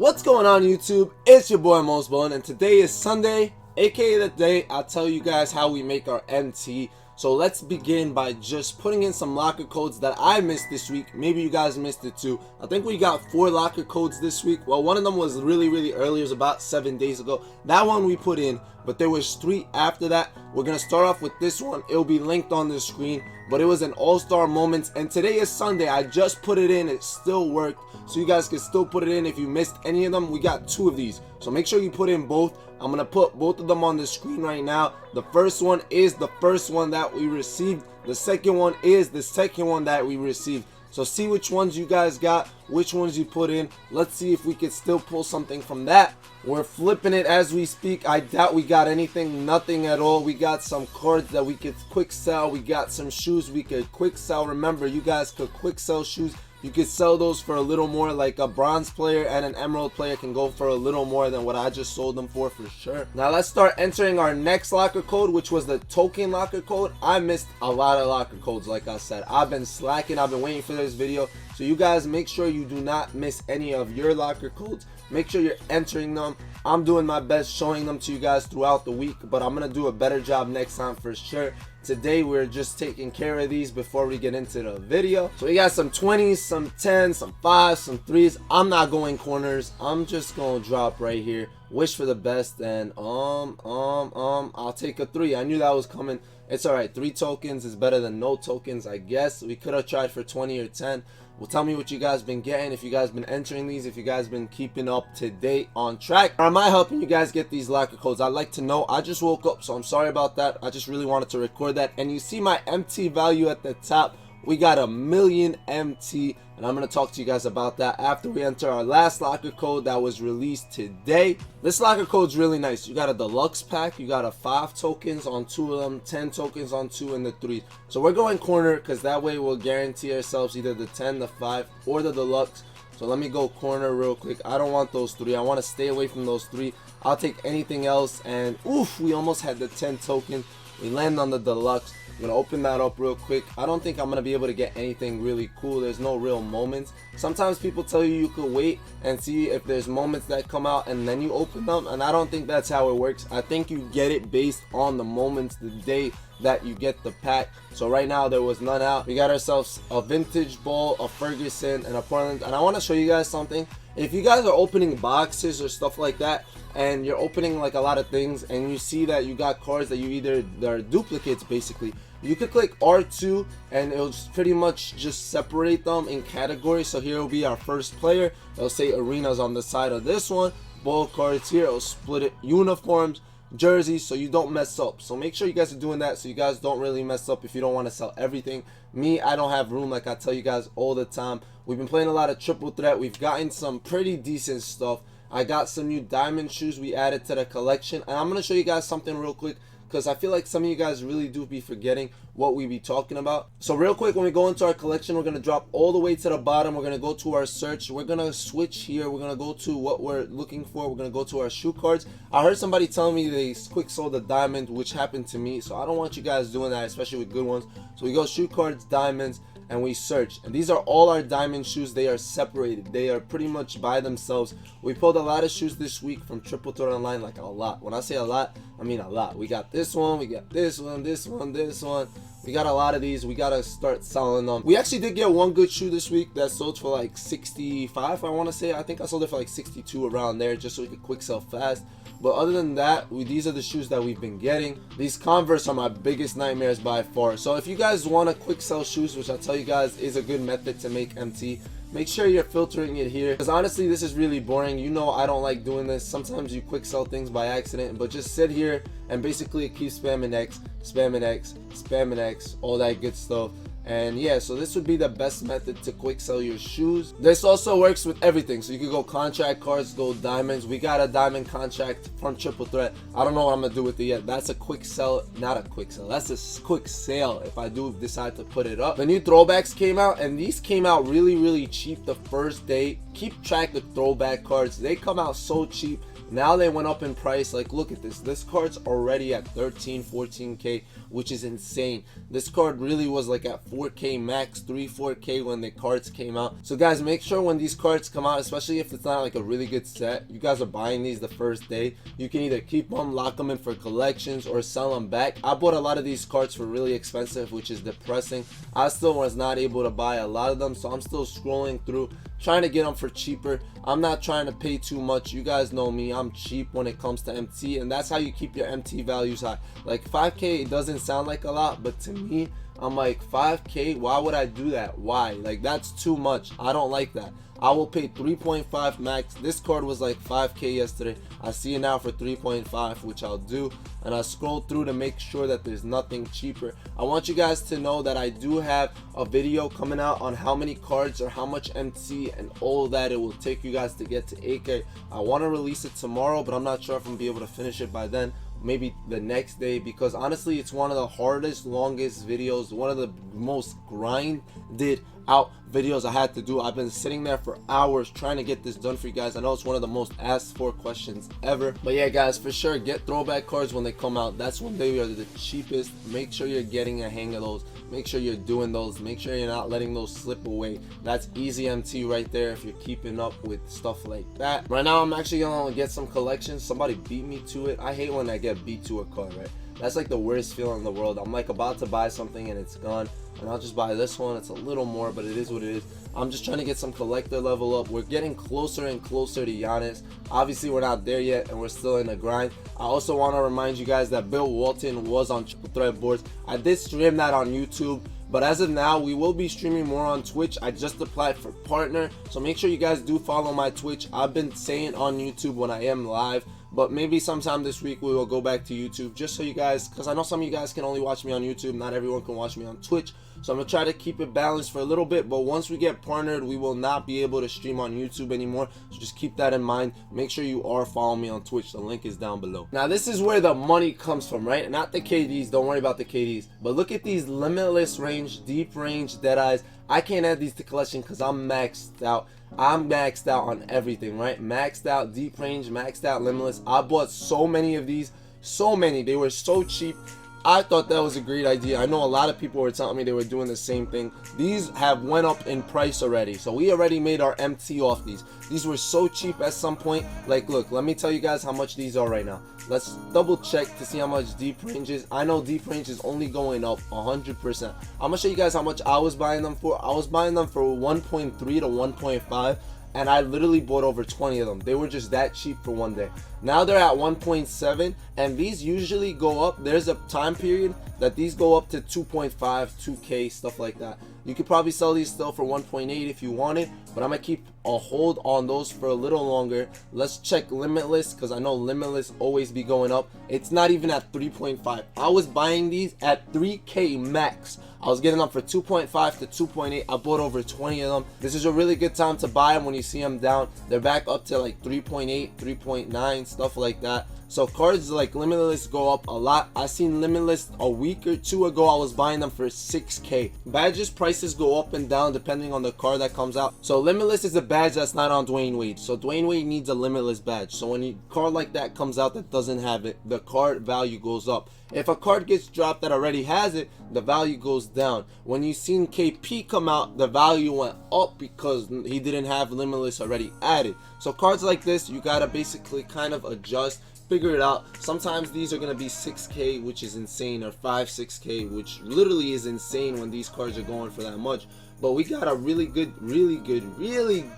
What's going on YouTube? It's your boy Mosballin, and today is Sunday, aka the day I'll tell you guys how we make our MT. So let's begin by just putting in some locker codes that I missed this week. Maybe you guys missed it too. I think we got 4 locker codes this week. Well, one of them was really early. It was about 7 days ago. That one we put in, but there was 3 after that. We're gonna start off with this one. It'll be linked on the screen, but it was an all-star moments, and today is Sunday. I just put it in. It still worked, so you guys can still put it in if you missed any of them. We got 2 of these, so make sure you put in both. I'm gonna put both of them on the screen right now. The first one is the first one that we received. The second one is the second one that we received. So see which ones you guys got, which ones you put in. Let's see if we could still pull something from that. We're flipping it as we speak. I doubt we got anything, nothing at all. We got some cards that we could quick sell. We got some shoes we could quick sell. Remember, you guys could quick sell shoes. You could sell those for a little more, like a bronze player and an emerald player can go for a little more than what I just sold them for sure. Now let's start entering our next locker code, which was the token locker code. I missed a lot of locker codes, like I said. I've been slacking. I've been waiting for this video. So you guys make sure you do not miss any of your locker codes. Make sure you're entering them. I'm doing my best showing them to you guys throughout the week, but I'm gonna do a better job next time for sure. Today we're just taking care of these before we get into the video. So we got some 20s, some 10s, some 5s, some 3s. I'm not going corners. I'm just gonna drop right here. Wish for the best, and I'll take a 3. I knew that was coming. It's alright. 3 tokens is better than no tokens, I guess. We could have tried for 20 or 10. Well, tell me what you guys been getting, if you guys been entering these, if you guys been keeping up to date on track. Or am I helping you guys get these locker codes? I'd like to know. I just woke up, so I'm sorry about that. I just really wanted to record that. And you see my MT value at the top. We got 1,000,000 MT, and I'm going to talk to you guys about that after we enter our last locker code that was released today. This locker code's really nice. You got a deluxe pack. You got a 5 tokens on 2 of them, 10 tokens on 2, and the 3. So we're going corner because that way we'll guarantee ourselves either the 10, the 5, or the deluxe. So let me go corner real quick. I don't want those 3. I want to stay away from those 3. I'll take anything else, and oof, we almost had the 10 token. We land on the deluxe. I'm gonna open that up real quick. I don't think I'm gonna be able to get anything really cool. There's no real moments. Sometimes people tell you you could wait and see if there's moments that come out and then you open them, and I don't think that's how it works. I think you get it based on the moments, the day that you get the pack. So right now there was none out. We got ourselves a vintage ball, a Ferguson, and a Portland. And I want to show you guys something. If you guys are opening boxes or stuff like that, and you're opening like a lot of things, and you see that you got cards that you either, they're duplicates basically, you could click R2 and it'll just pretty much just separate them in categories. So here will be our first player. It'll say arenas on the side of this one, ball cards here. It'll split it, uniforms, jerseys, so you don't mess up. So make sure you guys are doing that so you guys don't really mess up if you don't want to sell everything. Me, I don't have room, like I tell you guys all the time. We've been playing a lot of triple threat. We've gotten some pretty decent stuff. I got some new diamond shoes we added to the collection, and I'm going to show you guys something real quick because I feel like some of you guys really do be forgetting what we be talking about. So real quick, when we go into our collection, we're going to drop all the way to the bottom. We're going to go to our search. We're going to switch here. We're going to go to what we're looking for. We're going to go to our shoe cards. I heard somebody tell me they quick sold a diamond, which happened to me. So I don't want you guys doing that, especially with good ones. So we go shoe cards, diamonds, and we search, and these are all our diamond shoes. They are separated. They are pretty much by themselves. We pulled a lot of shoes this week from Triple Threat Online, like a lot. When I say a lot, I mean a lot. We got this one, we got this one, this one, this one. We got a lot of these. We gotta start selling them. We actually did get one good shoe this week that sold for like 65, I want to say. I think I sold it for like 62 around there, just so we could quick sell fast. But other than that, these are the shoes that we've been getting. These Converse are my biggest nightmares by far. So if you guys want to quick sell shoes, which I tell you guys is a good method to make MT, make sure you're filtering it here, because honestly this is really boring. You know I don't like doing this. Sometimes you quick sell things by accident, but just sit here and basically keep spamming X, spamming X, spamming X, all that good stuff. And yeah, so this would be the best method to quick sell your shoes. This also works with everything. So you could go contract cards, go diamonds. We got a diamond contract from Triple Threat. I don't know what I'm gonna do with it yet. That's a quick sell, not a quick sell. That's a quick sale if I do decide to put it up. The new throwbacks came out, and these came out really cheap the first day. Keep track of throwback cards. They come out so cheap. Now they went up in price. Like, look at this card's already at 13-14k, which is insane. This card really was like at 4k max, 3-4k when the cards came out. So guys, make sure when these cards come out, especially if it's not like a really good set, you guys are buying these the first day. You can either keep them, lock them in for collections, or sell them back. I bought a lot of these cards for really expensive, which is depressing. I still was not able to buy a lot of them, so I'm still scrolling through trying to get them for cheaper. I'm not trying to pay too much. You guys know me, I'm cheap when it comes to MT, and that's how you keep your MT values high. Like 5k, it doesn't sound like a lot, but to me, I'm like, 5k, why would I do that? Why? Like, that's too much. I don't like that. I will pay 3.5 max. This card was like 5k yesterday. I see it now for 3.5, which I'll do. And I scroll through to make sure that there's nothing cheaper. I want you guys to know that I do have a video coming out on how many cards or how much MT and all that it will take you guys to get to 8k. I want to release it tomorrow, but I'm not sure if I'm gonna be able to finish it by then. Maybe the next day, because honestly it's one of the hardest, longest videos, one of the most grinded out videos I had to do. I've been sitting there for hours trying to get this done for you guys. I know it's one of the most asked for questions ever, but yeah guys, for sure get throwback cards when they come out. That's when they are the cheapest. Make sure you're getting a hang of those. Make sure you're doing those. Make sure you're not letting those slip away. That's easy MT right there if you're keeping up with stuff like that. Right now I'm actually gonna get some collections. Somebody beat me to it. I hate when I get beat to a card, right? That's like the worst feeling in the world. I'm like about to buy something and it's gone, and I'll just buy this one. It's a little more, but it is what it is. I'm just trying to get some collector level up. We're getting closer and closer to Giannis. Obviously we're not there yet, and we're still in the grind. I also want to remind you guys that Bill Walton was on Triple Threat boards. I did stream that on YouTube, but as of now we will be streaming more on Twitch. I just applied for partner, so make sure you guys do follow my Twitch. I've been saying on YouTube when I am live, but maybe sometime this week we will go back to YouTube, just so you guys, because I know some of you guys can only watch me on YouTube, not everyone can watch me on Twitch. So I'm gonna try to keep it balanced for a little bit, but once we get partnered, we will not be able to stream on YouTube anymore. So just keep that in mind. Make sure you are following me on Twitch. The link is down below. Now this is where the money comes from, right? Not the KDs, don't worry about the KDs, but look at these limitless range, deep range Deadeyes. I can't add these to collection because I'm maxed out. I'm maxed out on everything, right? Maxed out deep range, maxed out limitless. I bought so many of these, so many. They were so cheap. I thought that was a great idea. I know a lot of people were telling me they were doing the same thing. These have went up in price already, so we already made our MT off these. These were so cheap at some point. Like, look, let me tell you guys how much these are right now. Let's double check to see how much deep range is. I know deep range is only going up 100%. I'm gonna show you guys how much I was buying them for. I was buying them for 1.3 to 1.5. and I literally bought over 20 of them. They were just that cheap for one day. Now they're at 1.7, and these usually go up. There's a time period that these go up to 2.5, 2k, stuff like that. You could probably sell these still for 1.8 if you wanted, but I'm gonna keep a hold on those for a little longer. Let's check Limitless, because I know Limitless always be going up. It's not even at 3.5. I was buying these at 3k max. I was getting them for 2.5 to 2.8. I bought over 20 of them. This is a really good time to buy them when you see them down. They're back up to like 3.8, 3.9, stuff like that. So cards like Limitless go up a lot. I seen Limitless a week or two ago. I was buying them for 6k. Badges prices go up and down depending on the card that comes out. So Limitless is a badge that's not on Dwayne Wade. So Dwayne Wade needs a Limitless badge. So when a card like that comes out that doesn't have it, the card value goes up. If a card gets dropped that already has it, the value goes down. When you seen KP come out, the value went up because he didn't have Limitless already added. So cards like this, you gotta basically kind of adjust, figure it out. Sometimes these are gonna be 6k, which is insane, or 6k, which literally is insane when these cards are going for that much. But we got a really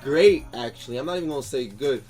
great, actually, I'm not even gonna say good,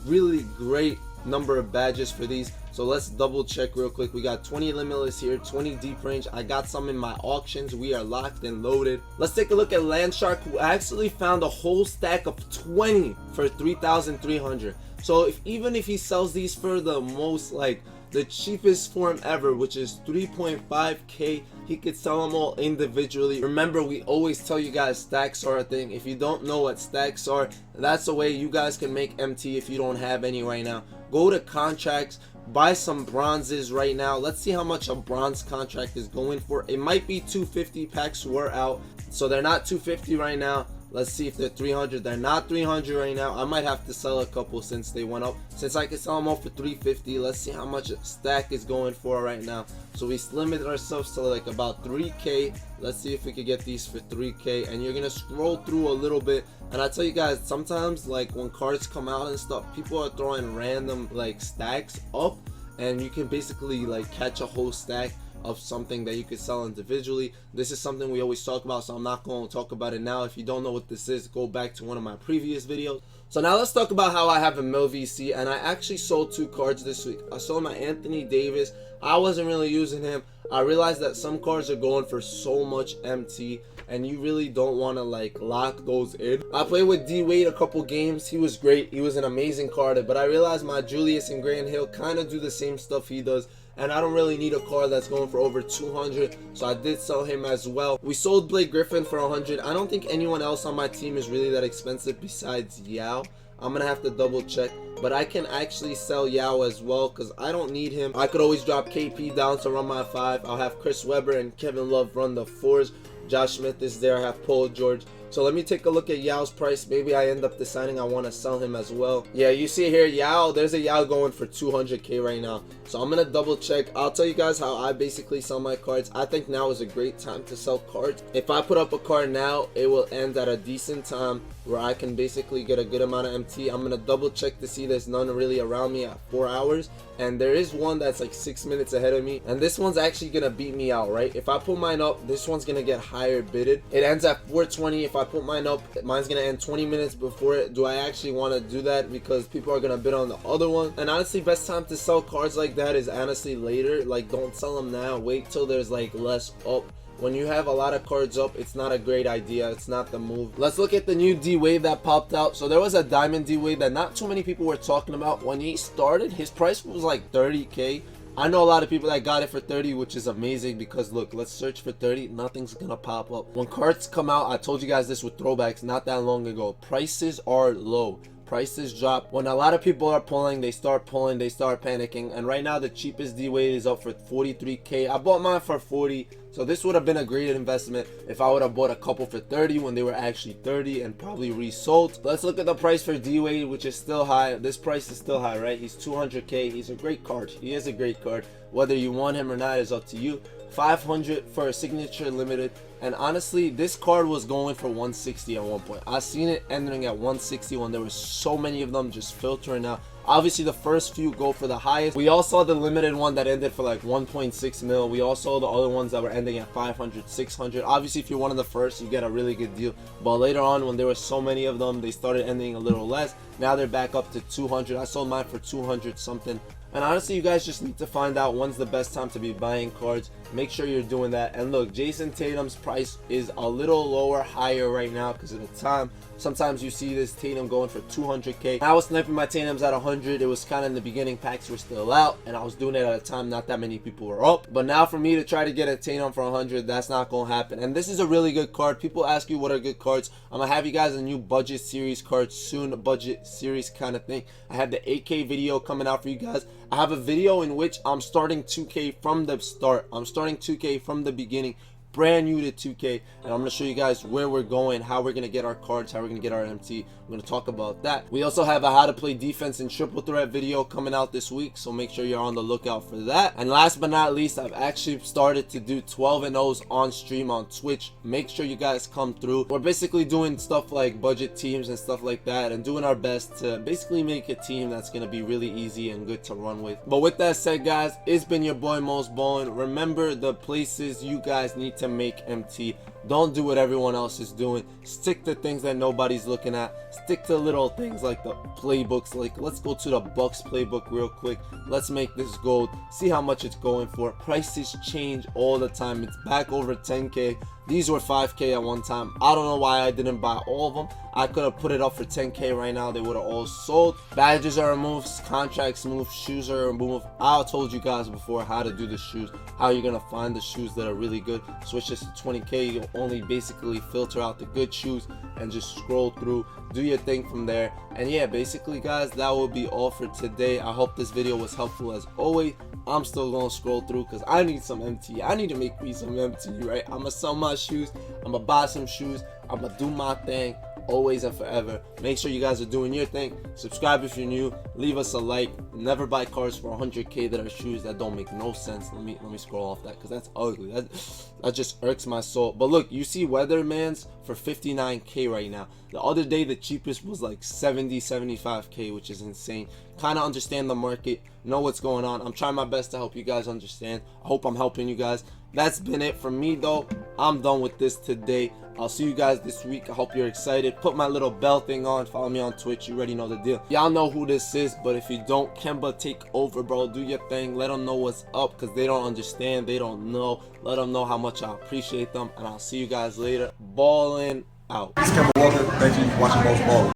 really great number of badges for these. So let's double check real quick. We got 20 Limitless here, 20 deep range. I got some in my auctions. We are locked and loaded. Let's take a look at Landshark, who actually found a whole stack of 20 for 3,300. So even if he sells these for the most, like the cheapest form ever, which is 3.5k, he could sell them all individually. Remember, we always tell you guys stacks are a thing. If you don't know what stacks are, that's a way you guys can make MT if you don't have any right now. Go to contracts, buy some bronzes right now. Let's see how much a bronze contract is going for. It might be 250. Packs were out, so they're not 250 right now. Let's see if they're 300. They're not 300 right now. I might have to sell a couple since they went up. Since I can sell them all for 350, let's see how much a stack is going for right now. So we limited ourselves to like about 3K. Let's see if we could get these for 3K. And you're gonna scroll through a little bit. And I tell you guys, sometimes like when cards come out and stuff, people are throwing random like stacks up, and you can basically like catch a whole stack of something that you could sell individually. This is something we always talk about, so I'm not going to talk about it now. If you don't know what this is, go back to one of my previous videos. So now let's talk about how I have a Mill VC, and I actually sold 2 cards this week. I sold my Anthony Davis. I wasn't really using him. I realized that some cards are going for so much MT, and you really don't want to like lock those in. I played with D Wade a couple games. He was great. He was an amazing card, but I realized my Julius and Grant Hill kind of do the same stuff he does, and I don't really need a card that's going for over 200, so I did sell him as well. We sold Blake Griffin for 100. I don't think anyone else on my team is really that expensive besides Yao. I'm gonna have to double check, but I can actually sell Yao as well because I don't need him. I could always drop KP down to run my 5. I'll have Chris Webber and Kevin Love run the 4s. Josh Smith is there. I have Paul George. So let me take a look at Yao's price. Maybe I end up deciding I want to sell him as well. Yeah, you see here, Yao, there's a Yao going for 200K right now. So I'm going to double check. I'll tell you guys how I basically sell my cards. I think now is a great time to sell cards. If I put up a card now, it will end at a decent time where I can basically get a good amount of MT. I'm going to double check to see there's none really around me at 4 hours. And there is one that's like 6 minutes ahead of me. And this one's actually going to beat me out, right? If I put mine up, this one's going to get higher bidded. It ends at 420. If I put mine up, mine's going to end 20 minutes before it. Do I actually want to do that? Because people are going to bid on the other one. And honestly, best time to sell cards like that is honestly later. Like, don't sell them now. Wait till there's like less up. When you have a lot of cards up, it's not a great idea. It's not the move. Let's look at the new D-Wave that popped out. So there was a Diamond D-Wave that not too many people were talking about. When he started, his price was like 30K. I know a lot of people that got it for 30, which is amazing because look, let's search for 30. Nothing's gonna pop up. When cards come out, I told you guys this with throwbacks not that long ago. Prices are low. Prices drop. When a lot of people are pulling, they start panicking. And right now, the cheapest D-Wade is up for 43K. I bought mine for 40. So this would have been a great investment if I would have bought a couple for 30 when they were actually 30 and probably resold. Let's look at the price for D-Wade, which is still high. This price is still high, right? He's 200K. He's a great card. He is a great card. Whether you want him or not is up to you. 500 for a signature limited. And honestly, this card was going for 160 at one point. I seen it ending at 160 when there were so many of them just filtering out. Obviously, the first few go for the highest. We all saw the limited one that ended for like 1.6 mil. We all saw the other ones that were ending at 500, 600. Obviously, if you're one of the first, you get a really good deal. But later on, when there were so many of them, they started ending a little less. Now they're back up to 200. I sold mine for 200 something. And honestly, you guys just need to find out when's the best time to be buying cards. Make sure you're doing that. And look, Jason Tatum's price is a little lower, higher right now because of the time. Sometimes you see this Tatum going for 200K. I was sniping my Tatums at 100. It was kind of in the beginning, packs were still out, and I was doing it at a time not that many people were up. But now for me to try to get a Tatum for 100, that's not going to happen. And this is a really good card. People ask you what are good cards. I'm going to have you guys a new budget series card soon, a budget series kind of thing. I have the 8K video coming out for you guys. I have a video in which I'm starting 2K from the start. I'm starting 2K from the beginning. Brand new to 2K, and I'm going to show you guys where we're going, how we're going to get our cards, how we're going to get our MT. I'm going to talk about that. We also have a how to play defense in triple threat video coming out this week, so make sure you're on the lookout for that. And last but not least, I've actually started to do 12 and 0s on stream on Twitch. Make sure you guys come through. We're basically doing stuff like budget teams and stuff like that, and doing our best to basically make a team that's going to be really easy and good to run with. But with that said, guys, it's been your boy Mosballin. Remember the places you guys need to make MT. Don't do what everyone else is doing. Stick to things that nobody's looking at. Stick to little things like the playbooks. Like, let's go to the Bucks playbook real quick. Let's make this gold. See how much it's going for. Prices change all the time. It's back over 10K. These were 5K at one time. I don't know why I didn't buy all of them. I could have put it up for 10K right now. They would have all sold. Badges are removed. Contracts moved. Shoes are removed. I told you guys before how to do the shoes. How you're going to find the shoes that are really good. Switch this to 20K. You'll only basically filter out the good shoes and just scroll through. Do your thing from there. And yeah, basically, guys, that will be all for today. I hope this video was helpful as always. I'm still going to scroll through because I need some MT. I need to make me some MT, right? I'm going to sell my shoes. I'm going to buy some shoes. I'm gonna do my thing always and forever. Make sure you guys are doing your thing. Subscribe if you're new. Leave us a like. Never buy cards for 100k that are shoes that don't make no sense. Let me scroll off that because that's ugly. That just irks my soul. But look, you see Weatherman's for 59k right now. The other day the cheapest was like 75k, which is insane. Kind of understand the market, know what's going on. I'm trying my best to help you guys understand. I hope I'm helping you guys. That's been it from me though. I'm done with this today. I'll see you guys this week. I hope you're excited. Put my little bell thing on. Follow me on Twitch. You already know the deal. Y'all know who this is, but if you don't, Kemba, take over, bro. Do your thing. Let them know what's up because they don't understand. They don't know. Let them know how much I appreciate them, and I'll see you guys later. Ballin' out. It's Kemba Walker. Thank you for watching Mosballin.